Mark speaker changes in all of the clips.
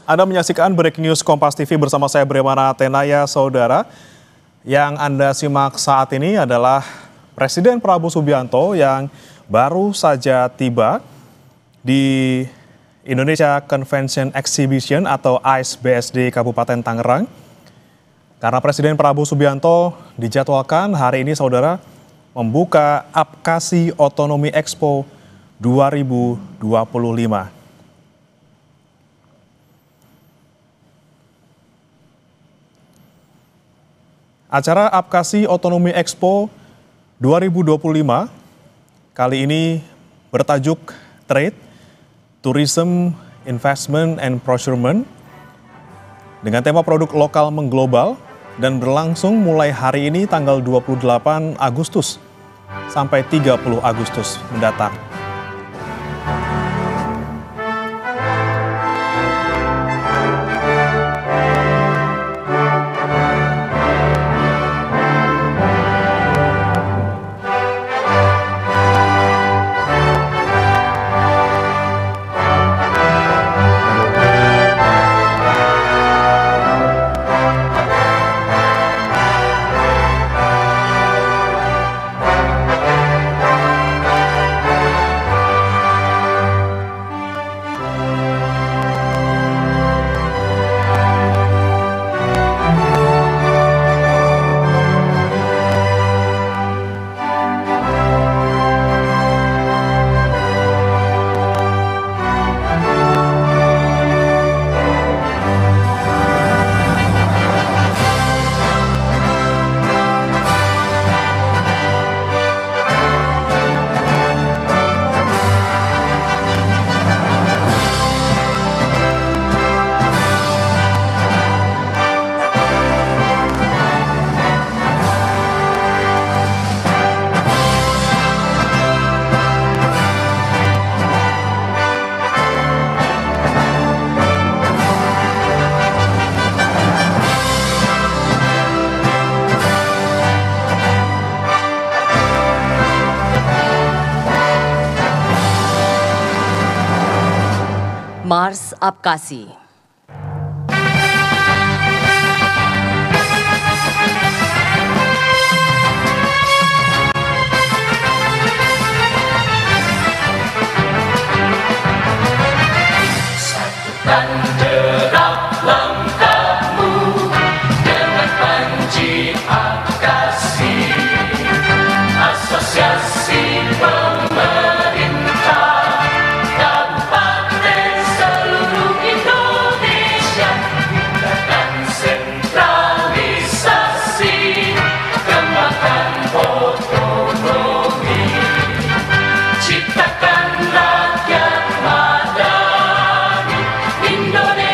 Speaker 1: Anda menyaksikan Breaking News Kompas TV bersama saya Bremana Tenaya, saudara. Yang Anda simak saat ini adalah Presiden Prabowo Subianto yang baru saja tiba di Indonesia Convention Exhibition atau ICE BSD Kabupaten Tangerang. Karena Presiden Prabowo Subianto dijadwalkan hari ini, saudara, membuka Apkasi Otonomi Expo 2025. Acara Apkasi Otonomi Expo 2025 kali ini bertajuk Trade, Tourism, Investment, and Procurement dengan tema produk lokal mengglobal dan berlangsung mulai hari ini tanggal 28 Agustus sampai 30 Agustus mendatang.
Speaker 2: Mars Apkasi.
Speaker 3: Satukan derap langkahmu dengan panji Apkasi, Asosiasi Pemerintah Kabupaten seluruh Indonesia, tingkatkan sentralisasi, kembangkan otonomi, ciptakan rakyat madani, Indonesia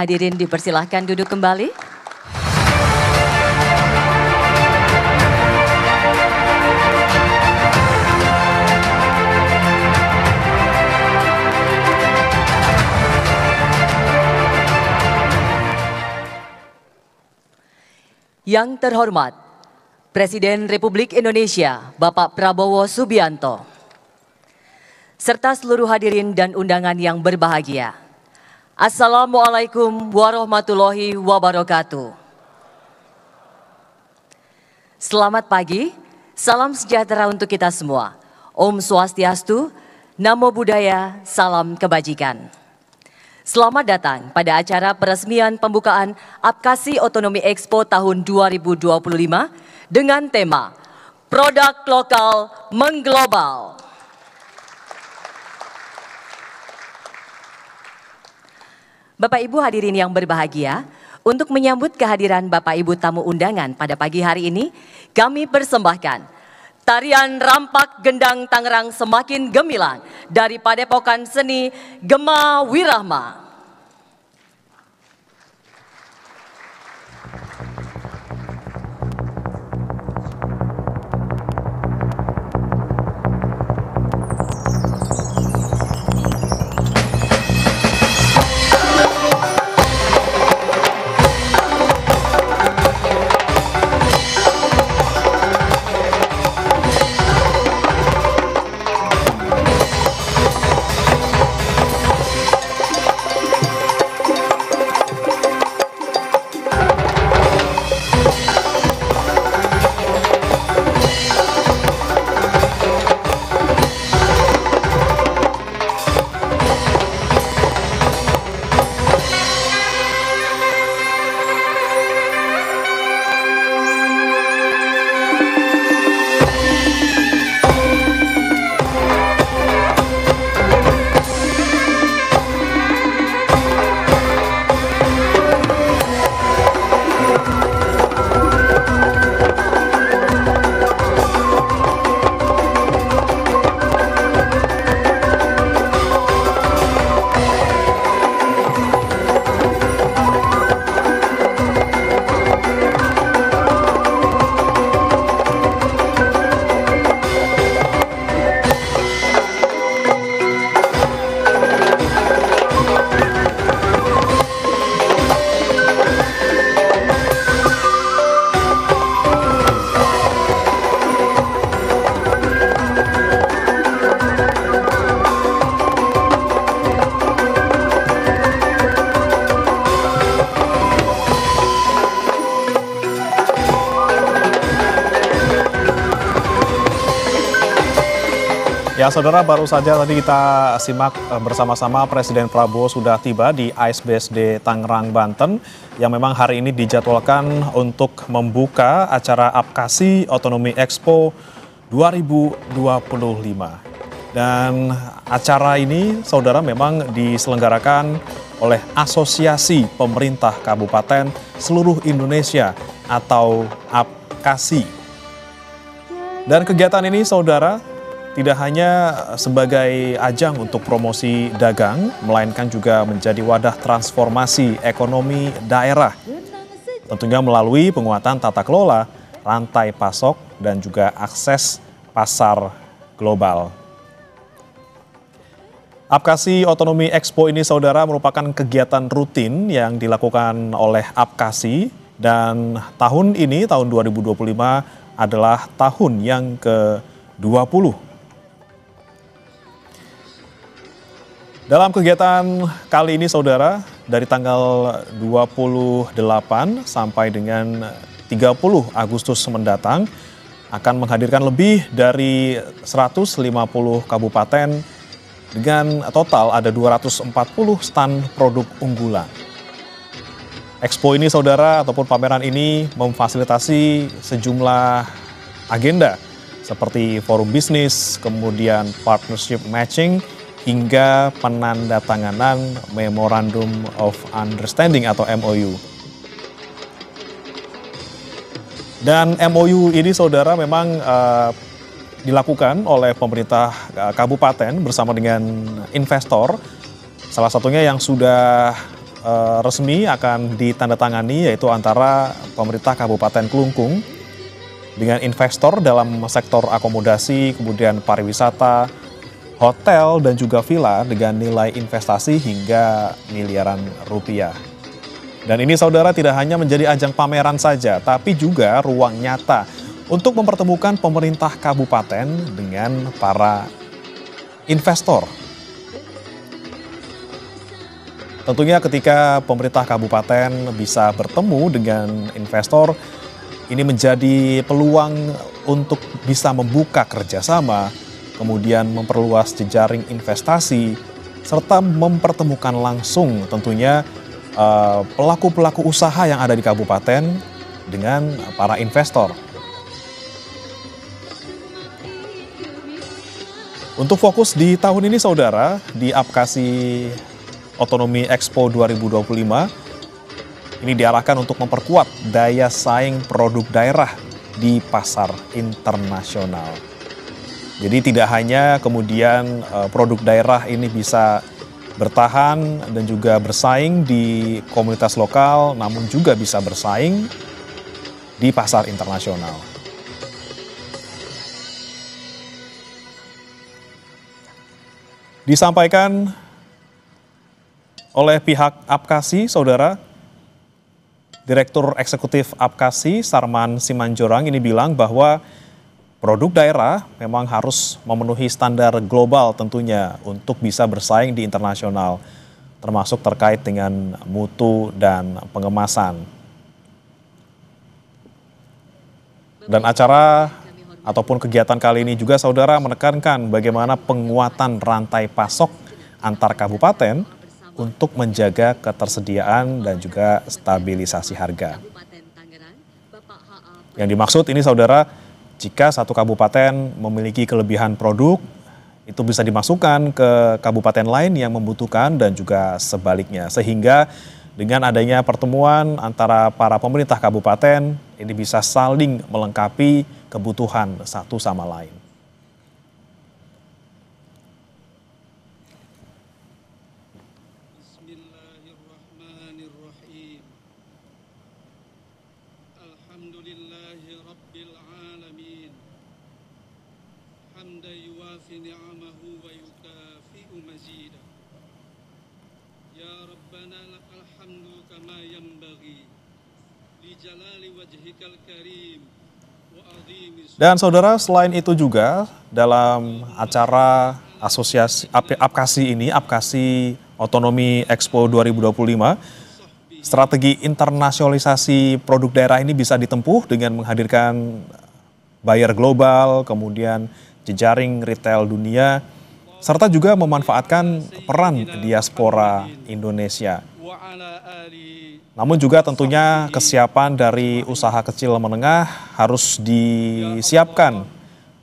Speaker 2: Hadirin dipersilahkan duduk kembali. Yang terhormat, Presiden Republik Indonesia Bapak Prabowo Subianto, serta seluruh hadirin dan undangan yang berbahagia. Assalamualaikum warahmatullahi wabarakatuh. Selamat pagi, salam sejahtera untuk kita semua. Om Swastiastu, Namo Buddhaya, salam kebajikan. Selamat datang pada acara peresmian pembukaan Apkasi Otonomi Expo tahun 2025 dengan tema Produk Lokal Mengglobal. Bapak Ibu hadirin yang berbahagia, untuk menyambut kehadiran Bapak Ibu tamu undangan pada pagi hari ini, kami persembahkan tarian rampak gendang Tangerang semakin gemilang dari Padepokan Seni Gema Wirahma.
Speaker 1: Ya saudara, baru saja tadi kita simak bersama-sama Presiden Prabowo sudah tiba di AISBSD Tangerang, Banten, yang memang hari ini dijadwalkan untuk membuka acara Apkasi Otonomi Expo 2025. Dan acara ini saudara memang diselenggarakan oleh Asosiasi Pemerintah Kabupaten Seluruh Indonesia atau Apkasi. Dan kegiatan ini saudara tidak hanya sebagai ajang untuk promosi dagang, melainkan juga menjadi wadah transformasi ekonomi daerah. Tentunya melalui penguatan tata kelola, rantai pasok, dan juga akses pasar global. Apkasi Otonomi Expo ini saudara merupakan kegiatan rutin yang dilakukan oleh Apkasi, dan tahun ini, tahun 2025, adalah tahun yang ke-20. Dalam kegiatan kali ini saudara, dari tanggal 28 sampai dengan 30 Agustus mendatang akan menghadirkan lebih dari 150 kabupaten dengan total ada 240 stand produk unggulan. Expo ini saudara ataupun pameran ini memfasilitasi sejumlah agenda seperti forum bisnis, kemudian partnership matching, hingga penandatanganan Memorandum of Understanding atau MOU. Dan MOU ini saudara memang dilakukan oleh pemerintah kabupaten bersama dengan investor, salah satunya yang sudah resmi akan ditandatangani, yaitu antara pemerintah Kabupaten Klungkung dengan investor dalam sektor akomodasi, kemudian pariwisata, hotel, dan juga villa dengan nilai investasi hingga miliaran rupiah. Dan ini saudara tidak hanya menjadi ajang pameran saja, tapi juga ruang nyata untuk mempertemukan pemerintah kabupaten dengan para investor. Tentunya ketika pemerintah kabupaten bisa bertemu dengan investor, ini menjadi peluang untuk bisa membuka kerjasama, kemudian memperluas jejaring investasi, serta mempertemukan langsung tentunya pelaku-pelaku usaha yang ada di kabupaten dengan para investor. Untuk fokus di tahun ini saudara, di Apkasi Otonomi Expo 2025, ini diarahkan untuk memperkuat daya saing produk daerah di pasar internasional. Jadi tidak hanya kemudian produk daerah ini bisa bertahan dan juga bersaing di komunitas lokal, namun juga bisa bersaing di pasar internasional. Disampaikan oleh pihak Apkasi, saudara, Direktur Eksekutif Apkasi Sarman Simanjorang ini bilang bahwa produk daerah memang harus memenuhi standar global tentunya untuk bisa bersaing di internasional, termasuk terkait dengan mutu dan pengemasan. Dan acara ataupun kegiatan kali ini juga saudara menekankan bagaimana penguatan rantai pasok antar kabupaten untuk menjaga ketersediaan dan juga stabilisasi harga. Yang dimaksud ini saudara, jika satu kabupaten memiliki kelebihan produk, itu bisa dimasukkan ke kabupaten lain yang membutuhkan dan juga sebaliknya. Sehingga dengan adanya pertemuan antara para pemerintah kabupaten, ini bisa saling melengkapi kebutuhan satu sama lain. Dan saudara, selain itu juga dalam acara asosiasi Apkasi ini, Apkasi Otonomi Expo 2025, strategi internasionalisasi produk daerah ini bisa ditempuh dengan menghadirkan buyer global, kemudian jejaring retail dunia, serta juga memanfaatkan peran diaspora Indonesia. Namun juga tentunya kesiapan dari usaha kecil menengah harus disiapkan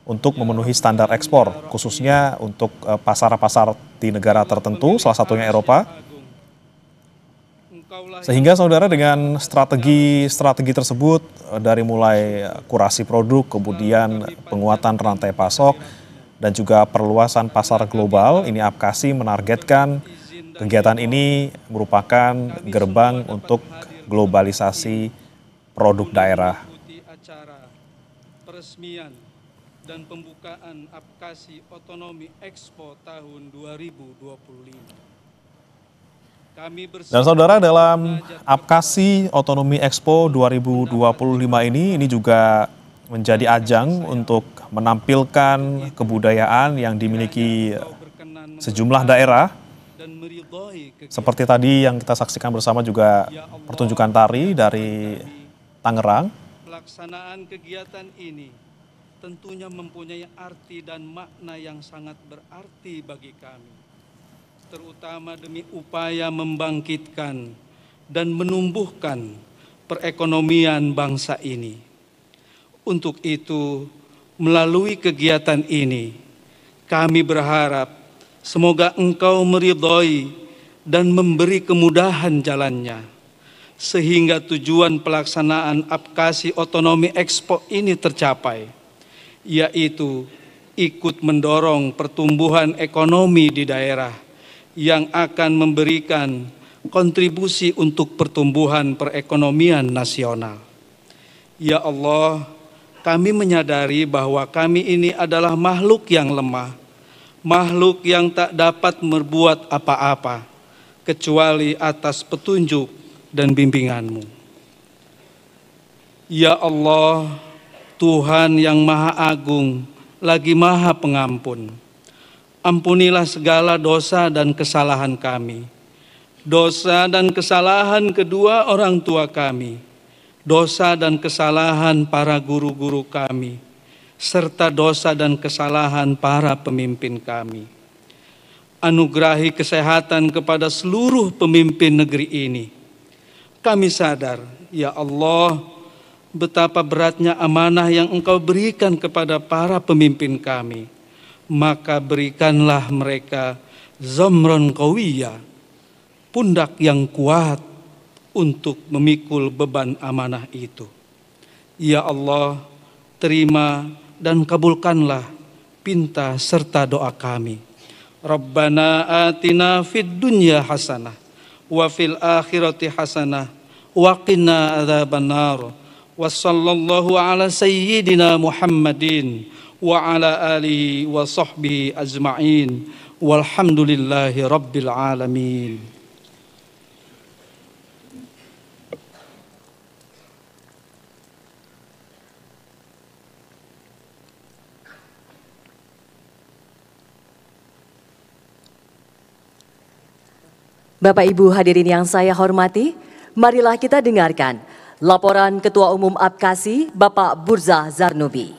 Speaker 1: untuk memenuhi standar ekspor, khususnya untuk pasar-pasar di negara tertentu, salah satunya Eropa. Sehingga saudara dengan strategi tersebut dari mulai kurasi produk, kemudian penguatan rantai pasok, dan juga perluasan pasar global, ini Apkasi menargetkan kegiatan ini merupakan gerbang untuk globalisasi produk daerah.
Speaker 4: Acara peresmian dan pembukaan Apkasi Otonomi Expo tahun 2025.
Speaker 1: Dan saudara, dalam Apkasi Otonomi Expo 2025 ini juga menjadi ajang untuk menampilkan kebudayaan yang dimiliki sejumlah daerah. Seperti tadi yang kita saksikan bersama juga pertunjukan tari dari Tangerang.
Speaker 4: Pelaksanaan kegiatan ini tentunya mempunyai arti dan makna yang sangat berarti bagi kami, terutama demi upaya membangkitkan dan menumbuhkan perekonomian bangsa ini. Untuk itu, melalui kegiatan ini, kami berharap semoga Engkau meridhoi dan memberi kemudahan jalannya, sehingga tujuan pelaksanaan Apkasi Otonomi Expo ini tercapai, yaitu ikut mendorong pertumbuhan ekonomi di daerah yang akan memberikan kontribusi untuk pertumbuhan perekonomian nasional. Ya Allah, kami menyadari bahwa kami ini adalah makhluk yang lemah, makhluk yang tak dapat berbuat apa-apa kecuali atas petunjuk dan bimbingan-Mu. Ya Allah, Tuhan yang Maha Agung lagi Maha Pengampun, ampunilah segala dosa dan kesalahan kami, dosa dan kesalahan kedua orang tua kami, dosa dan kesalahan para guru-guru kami, serta dosa dan kesalahan para pemimpin kami. Anugerahi kesehatan kepada seluruh pemimpin negeri ini. Kami sadar, ya Allah, betapa beratnya amanah yang Engkau berikan kepada para pemimpin kami. Maka berikanlah mereka zamron qawiyya, pundak yang kuat untuk memikul beban amanah itu. Ya Allah, terima dan kabulkanlah pinta serta doa kami. Rabbana atina fid dunya hasanah wa fil akhirati hasanah wa qina adzabannar. Wa sallallahu ala sayyidina Muhammadin wa ala alihi wa sahbihi ajma'in. Walhamdulillahi rabbil alamin.
Speaker 2: Bapak Ibu hadirin yang saya hormati, marilah kita dengarkan laporan Ketua Umum APKASI Bapak Burza Zarnubi.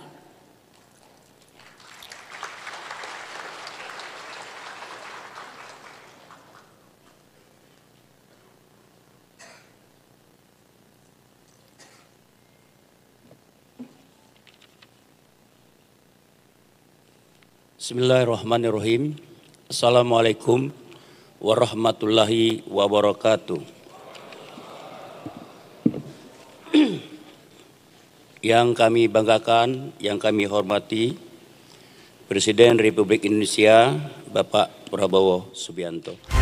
Speaker 5: Bismillahirrahmanirrahim. Assalamualaikum warahmatullahi wabarakatuh. Yang kami banggakan, yang kami hormati, Presiden Republik Indonesia Bapak Prabowo Subianto.